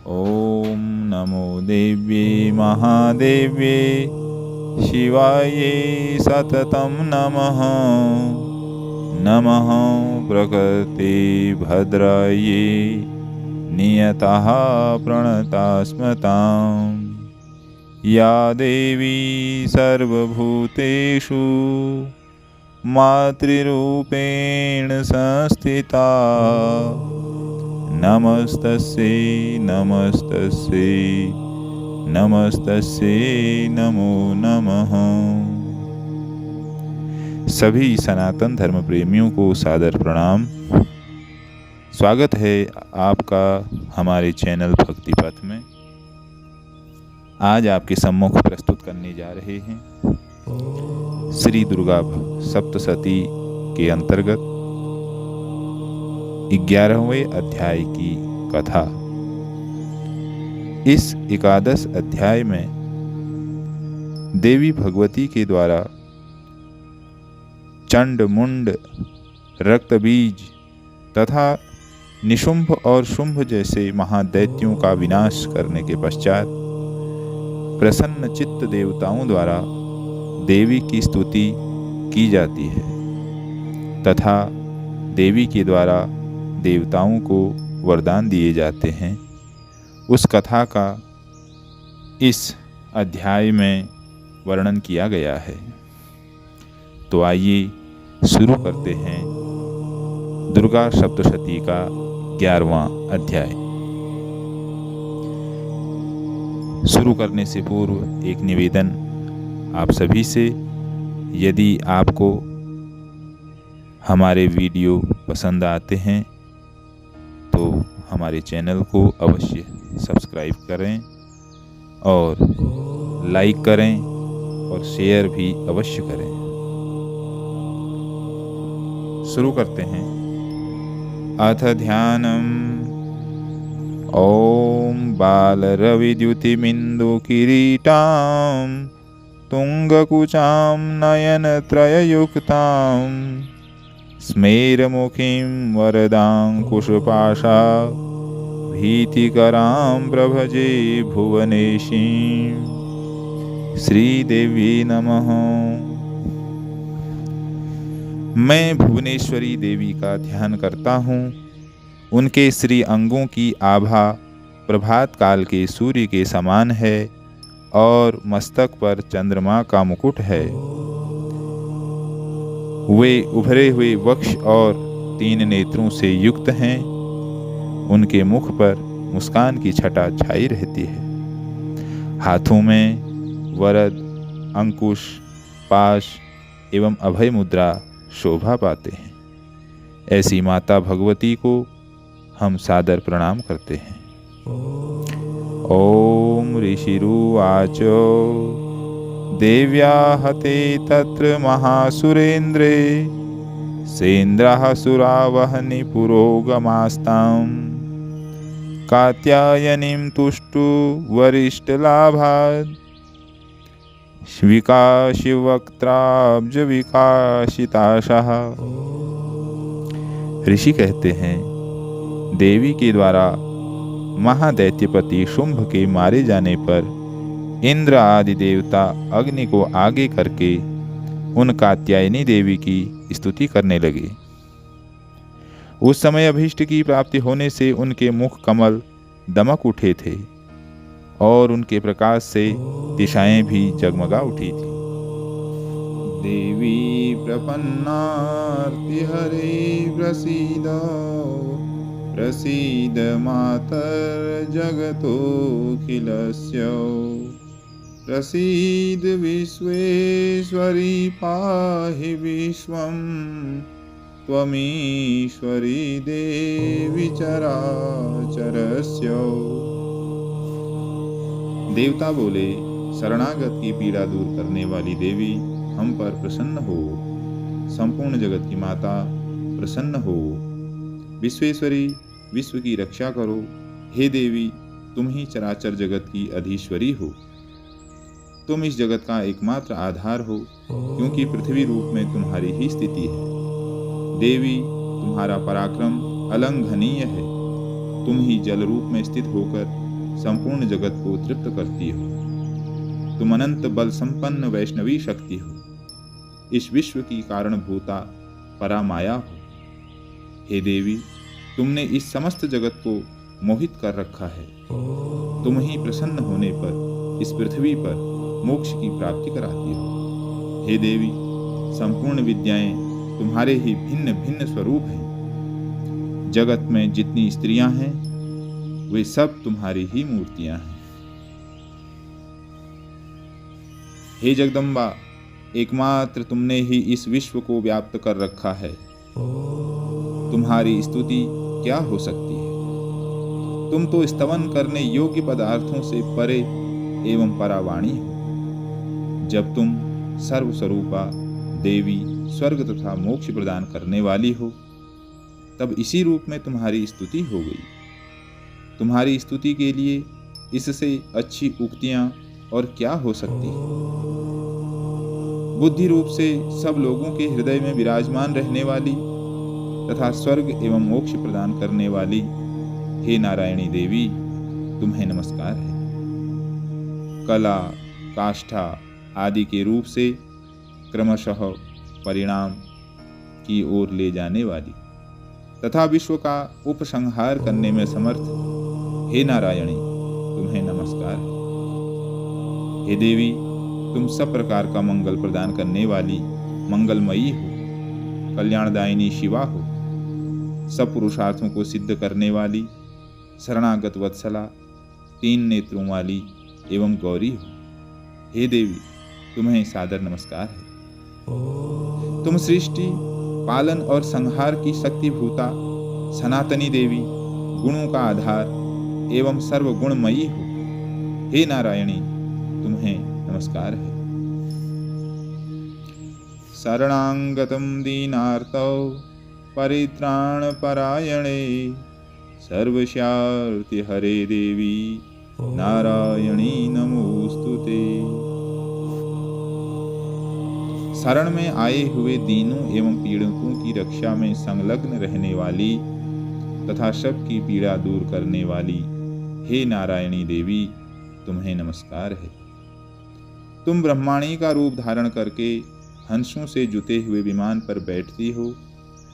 ॐ नमो देव्ये महादेव्ये शिवायै सततं नमः। नमः प्रकृते भद्रायै नियतः प्रणतास्मताम्। या देवी सर्वभूतेषु मातृरूपेण संस्थिता नमस्तस्यै नमस्तस्यै नमस्तस्यै नमो नमः। सभी सनातन धर्म प्रेमियों को सादर प्रणाम। स्वागत है आपका हमारे चैनल भक्ति पथ में। आज आपके सम्मुख प्रस्तुत करने जा रहे हैं श्री दुर्गा सप्तशती के अंतर्गत 11वें अध्याय की कथा। इस एकादश अध्याय में देवी भगवती के द्वारा चंड मुंड रक्तबीज तथा निशुंभ और शुंभ जैसे महादैत्यों का विनाश करने के पश्चात प्रसन्न चित्त देवताओं द्वारा देवी की स्तुति की जाती है तथा देवी के द्वारा देवताओं को वरदान दिए जाते हैं। उस कथा का इस अध्याय में वर्णन किया गया है। तो आइए शुरू करते हैं दुर्गा सप्तशती का 11वां अध्याय। शुरू करने से पूर्व एक निवेदन आप सभी से, यदि आपको हमारे वीडियो पसंद आते हैं तो हमारे चैनल को अवश्य सब्सक्राइब करें और लाइक करें और शेयर भी अवश्य करें। शुरू करते हैं। अथ ध्यानम्। ॐ बालरविद्युतिमिन्दुकिरीटां तुङ्गकुचां नयनत्रययुक्तां स्मेरमुखीं वरदाङ्कुशपाशा भीतिकरां प्रभजे भुवनेशीं। श्रीदेवी नमः। मैं भुवनेश्वरी देवी का ध्यान करता हूँ। उनके श्री अंगों की आभा प्रभात काल के सूर्य के समान है और मस्तक पर चंद्रमा का मुकुट है। वे उभरे हुए वक्ष और 3 नेत्रों से युक्त हैं। उनके मुख पर मुस्कान की छटा छाई रहती है। हाथों में वरद, अंकुश, पाश एवं अभय मुद्रा शोभा पाते हैं। ऐसी माता भगवती को हम सादर प्रणाम करते हैं। ओम ऋषिरुवाच देव्या हते तत्र महासुरेन्द्रे सेन्द्रः सुरावहनि पुरोगमास्तां कात्यायनीं तुष्टु वरिष्ठलाभात् विकाशिवक्त्राब्ज विकाशिताशः। ऋषि कहते हैं, देवी के द्वारा महादैत्यपति शुंभ के मारे जाने पर इंद्र आदि देवता अग्नि को आगे करके उन कात्यायनी देवी की स्तुति करने लगे। उस समय अभीष्ट की प्राप्ति होने से उनके मुख कमल दमक उठे थे और उनके प्रकाश से दिशाएं भी जगमगा उठी थी। देवी प्रपन्नार्तिहरे प्रसीद प्रसीद मातर्जगतोऽखिलस्य प्रसीद विश्वेश्वरी पाहि विश्वं त्वमीश्वरी देवी चराचरस्य। देवता बोले, शरणागत की पीड़ा दूर करने वाली देवी हम पर प्रसन्न हो। संपूर्ण जगत की माता प्रसन्न हो। विश्वेश्वरी, विश्व की रक्षा करो। हे देवी, तुम ही चराचर जगत की अधीश्वरी हो। तुम इस जगत का एकमात्र आधार हो, क्योंकि पृथ्वी रूप में तुम्हारी ही स्थिति है। देवी, तुम्हारा पराक्रम अलंघनीय है। तुम ही जल रूप में स्थित होकर संपूर्ण जगत को तृप्त करती हो। तुम अनंत बल संपन्न वैष्णवी शक्ति हो, इस विश्व की कारणभूता परामाया हो। हे देवी, तुमने इस समस्त जगत को मोहित कर रखा है। तुम ही प्रसन्न होने पर इस पृथ्वी पर मोक्ष की प्राप्ति कराती हो। हे देवी, संपूर्ण विद्याएं तुम्हारे ही भिन्न भिन्न स्वरूप हैं। जगत में जितनी स्त्रियां हैं वे सब तुम्हारी ही मूर्तियां हैं। हे जगदम्बा, एकमात्र तुमने ही इस विश्व को व्याप्त कर रखा है। तुम्हारी स्तुति क्या हो सकती है? तुम तो स्तवन करने योग्य पदार्थों से परे एवं परावाणी हो। जब तुम सर्वस्वरूपा देवी, स्वर्ग तथा मोक्ष प्रदान करने वाली हो, तब इसी रूप में तुम्हारी स्तुति हो गई। तुम्हारी स्तुति के लिए इससे अच्छी उक्तियां और क्या हो सकती है? बुद्धि रूप से सब लोगों के हृदय में विराजमान रहने वाली तथा स्वर्ग एवं मोक्ष प्रदान करने वाली हे नारायणी देवी, तुम्हें नमस्कार है। कला, काष्ठा आदि के रूप से क्रमशः परिणाम की ओर ले जाने वाली तथा विश्व का उपसंहार करने में समर्थ हे नारायणी, तुम्हें नमस्कार है। हे देवी, तुम सब प्रकार का मंगल प्रदान करने वाली मंगलमयी हो, कल्याणदायिनी शिवा हो, सब पुरुषार्थों को सिद्ध करने वाली शरणागत वत्सला, 3 नेत्रों वाली एवं गौरी हो। हे देवी, तुम्हें सादर नमस्कार है। तुम सृष्टि, पालन और संहार की शक्तिभूता सनातनी देवी, गुणों का आधार एवं सर्वगुणमयी हो। हे नारायणी, तुम्हें नमस्कार है। शरणागतं दीनार्तौ परित्राणपरायणे सर्वस्यार्ति हरे देवी नारायणी नमोस्तुते। शरण में आए हुए दीनों एवं पीड़ितों की रक्षा में संलग्न रहने वाली तथा सबकी पीड़ा दूर करने वाली हे नारायणी देवी, तुम्हें नमस्कार है। तुम ब्रह्माणी का रूप धारण करके हंसों से जुते हुए विमान पर बैठती हो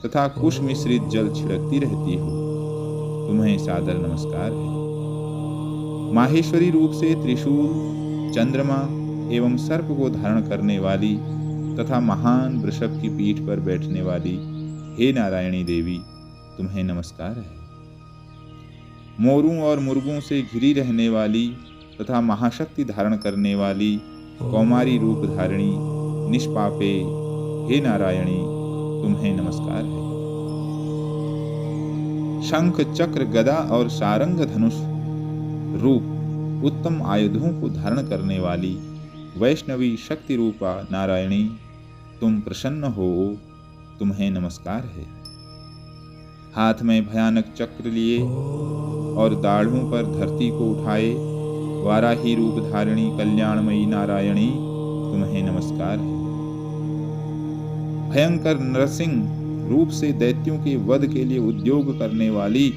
तथा कुश मिश्रित जल छिड़कती रहती हो। तुम्हें सादर नमस्कार है। माहेश्वरी रूप से त्रिशूल, चंद्रमा एवं सर्प को धारण करने वाली तथा महान वृषभ की पीठ पर बैठने वाली हे नारायणी देवी, तुम्हें नमस्कार है। मोरों और मुर्गों से घिरी रहने वाली तथा महाशक्ति धारण करने वाली कौमारी रूप धारिणी निष्पापे हे नारायणी, तुम्हें नमस्कार है। शंख, चक्र, गदा और सारंग धनुष रूप उत्तम आयुधों को धारण करने वाली वैष्णवी शक्ति रूपा नारायणी, तुम प्रसन्न हो, तुम्हें नमस्कार है। हाथ में भयानक चक्र लिए और दाढ़ों पर धरती को उठाए वाराही रूप धारिणी कल्याणमयी नारायणी, तुम्हें नमस्कार है। भयंकर नरसिंह रूप से दैत्यों के वध के लिए उद्योग करने वाली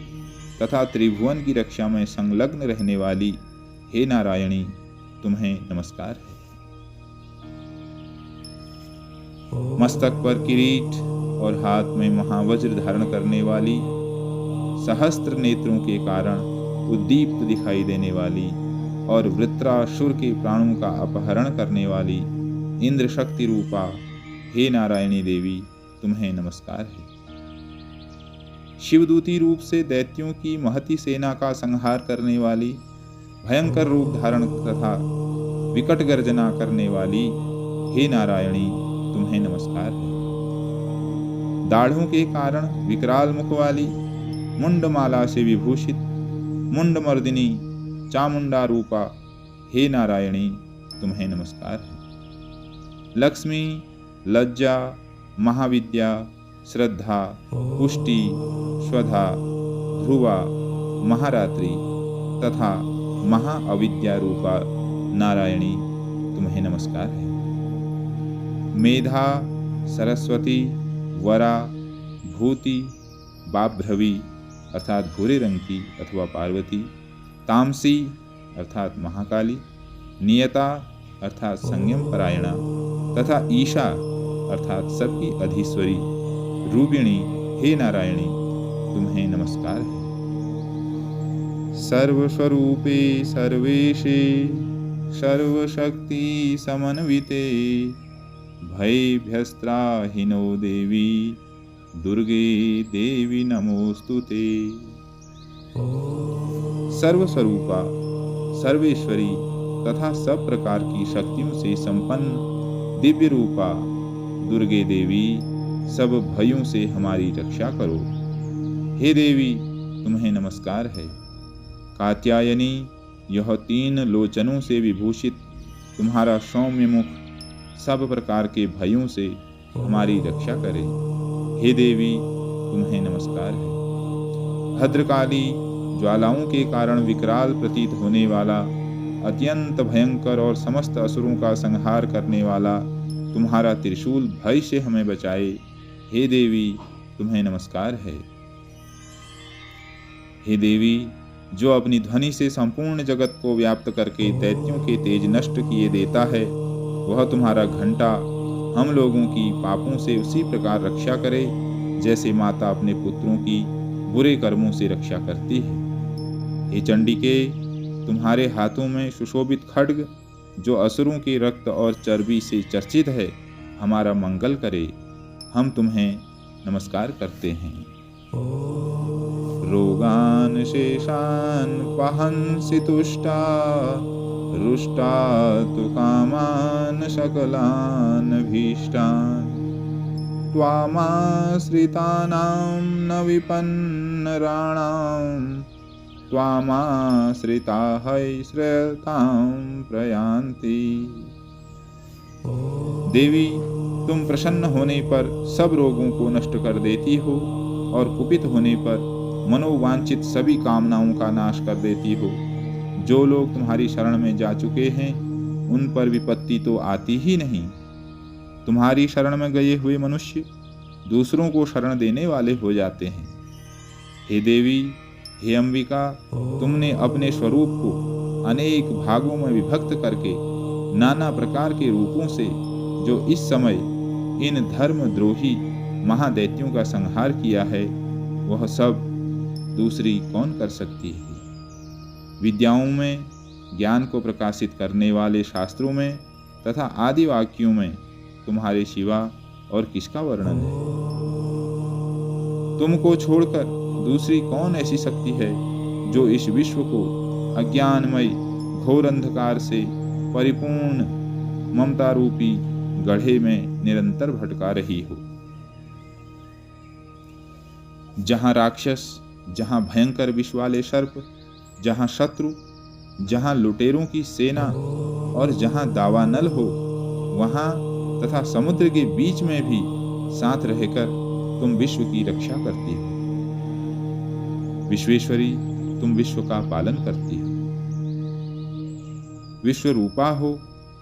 तथा त्रिभुवन की रक्षा में संलग्न रहने वाली हे नारायणी, तुम्हें नमस्कार है। मस्तक पर किरीट और हाथ में महावज्र धारण करने वाली, सहस्त्र नेत्रों के कारण उद्दीप्त दिखाई देने वाली और वृत्रासुर के प्राणों का अपहरण करने वाली इंद्र शक्ति रूपा हे नारायणी देवी, तुम्हें नमस्कार है। शिवदूती रूप से दैत्यों की महती सेना का संहार करने वाली, भयंकर रूप धारण तथा विकट गर्जना करने वाली हे नारायणी, तुम्हें नमस्कार है। दाढ़ों के कारण विकराल मुख वाली, मुंडमाला से विभूषित मुंडमर्दिनी चामुंडा रूपा हे नारायणी, तुम्हें नमस्कार है। लक्ष्मी, लज्जा, महाविद्या, श्रद्धा, पुष्टि, स्वधा, ध्रुवा, महारात्रि तथा महाअविद्या रूपा नारायणी, तुम्हें नमस्कार है। मेधा, सरस्वती, वरा, भूति, बाभ्रवी, अर्थात भूरे रंग की अथवा पार्वती, तामसी अर्थात महाकाली, नियता अर्थात संयम परायणा तथा ईशा अर्थात सबकी अधीश्वरी रूपिणी हे नारायणी तुम्हें नमस्कार है। सर्वस्वरूपे सर्वेशे सर्वशक्ति समन्विते भयभ्यस्त्राहिनो देवी दुर्गे देवी नमोस्तुते। सर्वस्वरूपा सर्वेश्वरी तथा सब प्रकार की शक्तियों से संपन्न दिव्य रूपा दुर्गे देवी सब भयों से हमारी रक्षा करो। हे देवी तुम्हें नमस्कार है। कात्यायनी यह 3 लोचनों से विभूषित तुम्हारा सौम्य मुख सब प्रकार के भयों से हमारी रक्षा करे। हे देवी तुम्हें नमस्कार है। भद्रकाली ज्वालाओं के कारण विकराल प्रतीत होने वाला अत्यंत भयंकर और समस्त असुरों का संहार करने वाला तुम्हारा त्रिशूल भय से हमें बचाए। हे देवी तुम्हें नमस्कार है। हे देवी जो अपनी ध्वनि से संपूर्ण जगत को व्याप्त करके दैत्यों के तेज नष्ट किए देता है, वह तुम्हारा घंटा हम लोगों की पापों से उसी प्रकार रक्षा करे जैसे माता अपने पुत्रों की बुरे कर्मों से रक्षा करती है। हे चंडिके तुम्हारे हाथों में सुशोभित खड्ग जो असुरों के रक्त और चर्बी से चर्चित है हमारा मंगल करे। हम तुम्हें नमस्कार करते हैं। रोगान शेषान पहंसि तुष्टा रुष्टा तु कामान सकलान भीष्टान त्वामाश्रितानां न विपन्नराणां त्वामाश्रिता श्रेयतां प्रयान्ति। देवी तुम प्रसन्न होने पर सब रोगों को नष्ट कर देती हो और कुपित होने पर मनोवांछित सभी कामनाओं का नाश कर देती हो। जो लोग तुम्हारी शरण में जा चुके हैं उन पर विपत्ति तो आती ही नहीं। तुम्हारी शरण में गए हुए मनुष्य दूसरों को शरण देने वाले हो जाते हैं। हे देवी हे अंबिका तुमने अपने स्वरूप को अनेक भागों में विभक्त करके नाना प्रकार के रूपों से जो इस समय इन धर्मद्रोही महादैत्यों का संहार किया है वह सब दूसरी कौन कर सकती है। विद्याओं में ज्ञान को प्रकाशित करने वाले शास्त्रों में तथा आदि वाक्यों में तुम्हारे सिवा और किसका वर्णन है। तुमको छोड़कर दूसरी कौन ऐसी शक्ति है जो इस विश्व को अज्ञानमय घोर अंधकार से परिपूर्ण ममता रूपी गड्ढे में निरंतर भटका रही हो। जहाँ राक्षस, जहाँ भयंकर विष वाले सर्प, जहाँ शत्रु, जहाँ लुटेरों की सेना और जहाँ दावानल हो, वहाँ तथा समुद्र के बीच में भी साथ रहकर तुम विश्व की रक्षा करती हो। विश्वेश्वरी तुम विश्व का पालन करती हो। विश्व रूपा हो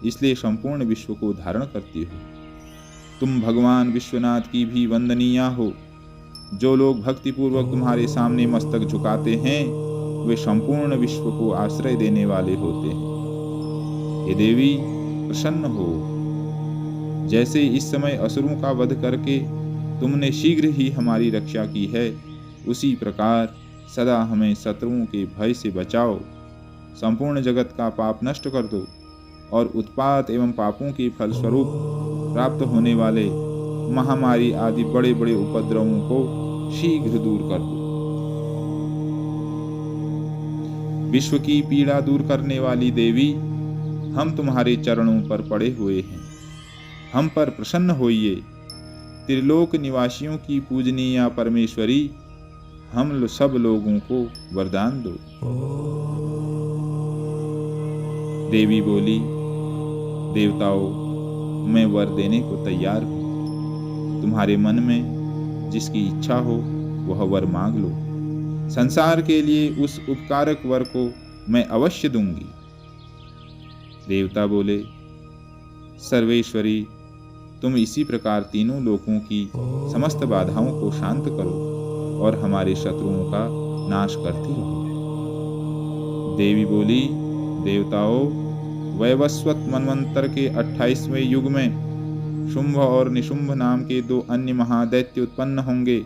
इसलिए संपूर्ण विश्व को धारण करती हो। तुम भगवान विश्वनाथ की भी वंदनीया हो। जो लोग भक्तिपूर्वक तुम्हारे सामने मस्तक झुकाते हैं वे संपूर्ण विश्व को आश्रय देने वाले होते हैं। हे देवी प्रसन्न हो। जैसे इस समय असुरों का वध करके तुमने शीघ्र ही हमारी रक्षा की है, उसी प्रकार सदा हमें शत्रुओं के भय से बचाओ। संपूर्ण जगत का पाप नष्ट कर दो और उत्पात एवं पापों के फलस्वरूप प्राप्त होने वाले महामारी आदि बड़े बड़े उपद्रवों को शीघ्र दूर कर दो। विश्व की पीड़ा दूर करने वाली देवी हम तुम्हारे चरणों पर पड़े हुए हैं। हम पर प्रसन्न होइए। त्रिलोक निवासियों की पूजनीय परमेश्वरी हम सब लोगों को वरदान दो। देवी बोली, देवताओं मैं वर देने को तैयार हूँ। तुम्हारे मन में जिसकी इच्छा हो वह वर मांग लो। संसार के लिए उस उपकारक वर को मैं अवश्य दूंगी। देवता बोले, सर्वेश्वरी तुम इसी प्रकार तीनों लोकों की समस्त बाधाओं को शांत करो और हमारे शत्रुओं का नाश करती रहो। देवी बोली, देवताओं, वैवस्वत मनवंतर के 28वें युग में शुंभ और निशुंभ नाम के 2 अन्य महादैत्य उत्पन्न होंगे।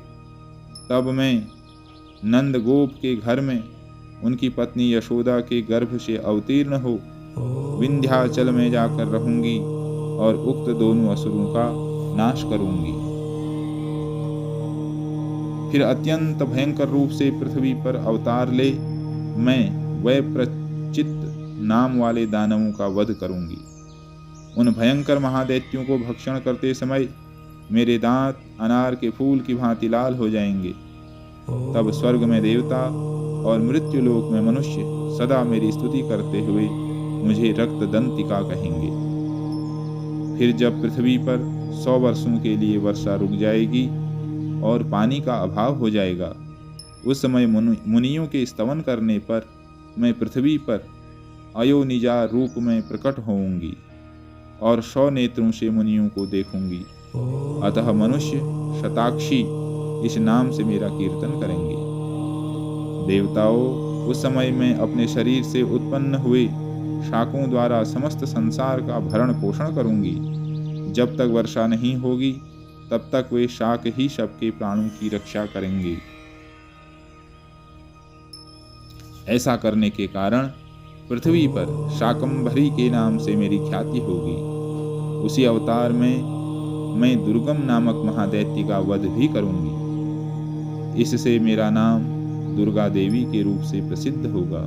तब मैं नंदगोप के घर में उनकी पत्नी यशोदा के गर्भ से अवतीर्ण हो विंध्याचल में जाकर रहूंगी और उक्त दोनों असुरों का नाश करूंगी। फिर अत्यंत भयंकर रूप से पृथ्वी पर अवतार ले मैं वैप्रचित्त नाम वाले दानवों का वध करूंगी। उन भयंकर महादैत्यों को भक्षण करते समय मेरे दांत अनार के फूल की भांति लाल हो जाएंगे। तब स्वर्ग में देवता और मृत्युलोक में मनुष्य सदा मेरी स्तुति करते हुए मुझे रक्तदंतिका कहेंगे। फिर जब पृथ्वी पर 100 वर्षों के लिए वर्षा रुक जाएगी और पानी का अभाव हो जाएगा, उस समय मुनियों के स्तवन करने पर मैं पृथ्वी पर अयोनिजा रूप में प्रकट होऊंगी और 100 नेत्रों से मुनियों को देखूंगी। अतः मनुष्य शताक्षी इस नाम से मेरा कीर्तन करेंगे। देवताओं, उस समय मैं अपने शरीर से उत्पन्न हुए शाकों द्वारा समस्त संसार का भरण पोषण करूंगी। जब तक वर्षा नहीं होगी तब तक वे शाक ही सबके प्राणों की रक्षा करेंगे। ऐसा करने के कारण पृथ्वी पर शाकंभरी के नाम से मेरी ख्याति होगी। उसी अवतार में मैं दुर्गम नामक महादैत्य का वध भी करूंगी। इससे मेरा नाम दुर्गा देवी के रूप से प्रसिद्ध होगा।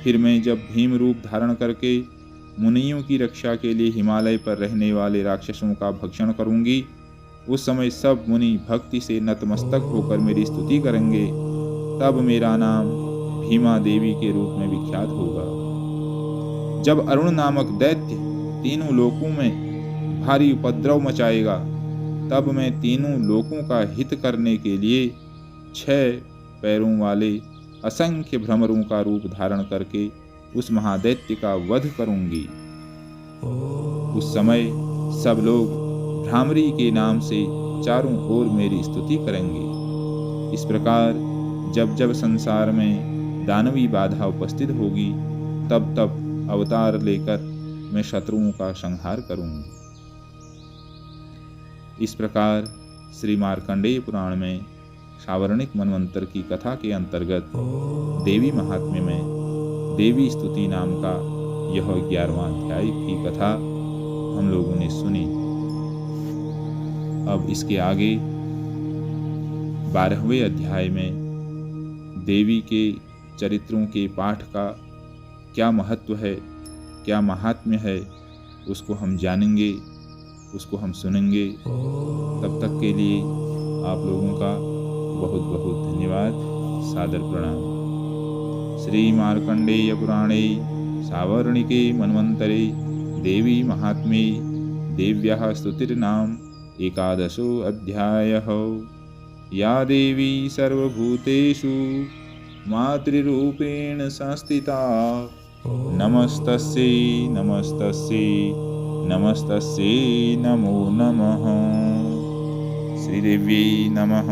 फिर मैं जब भीम रूप धारण करके मुनियों की रक्षा के लिए हिमालय पर रहने वाले राक्षसों का भक्षण करूंगी, उस समय सब मुनि भक्ति से नतमस्तक होकर मेरी स्तुति करेंगे। तब मेरा नाम भीमा देवी के रूप में विख्यात होगा। जब अरुण नामक दैत्य तीनों लोकों में भारी उपद्रव मचाएगा, तब मैं तीनों लोकों का हित करने के लिए 6 पैरों वाले असंख्य भ्रमरों का रूप धारण करके उस महादैत्य का वध करूंगी। उस समय सब लोग भ्रामरी के नाम से चारों ओर मेरी स्तुति करेंगे। इस प्रकार जब जब संसार में दानवी बाधा उपस्थित होगी, तब तब अवतार लेकर मैं शत्रुओं का संहार करूंगी। इस प्रकार श्री मार्कंडेय पुराण में सावर्णिक मनवंतर की कथा के अंतर्गत देवी महात्म्य में देवी स्तुति नाम का यह 11वां अध्याय की कथा हम लोगों ने सुनी। अब इसके आगे 12वें अध्याय में देवी के चरित्रों के पाठ का क्या महत्व है, क्या महात्म्य है, उसको हम जानेंगे, उसको हम सुनेंगे। तब तक के लिए आप लोगों का बहुत बहुत धन्यवाद, सादर प्रणाम। श्री मार्कंडेय पुराणे सावर्णिके मन्वन्तरे देवी महात्म्ये देव्याः स्तुतिर्नाम 11 अध्यायः। या देवी सर्वभूतेषु मातृरूपेण संस्थिता नमस्तस्यै नमस्तस्यै नमस्तस्यै नमो नमः। श्रीदेव्यै नमः।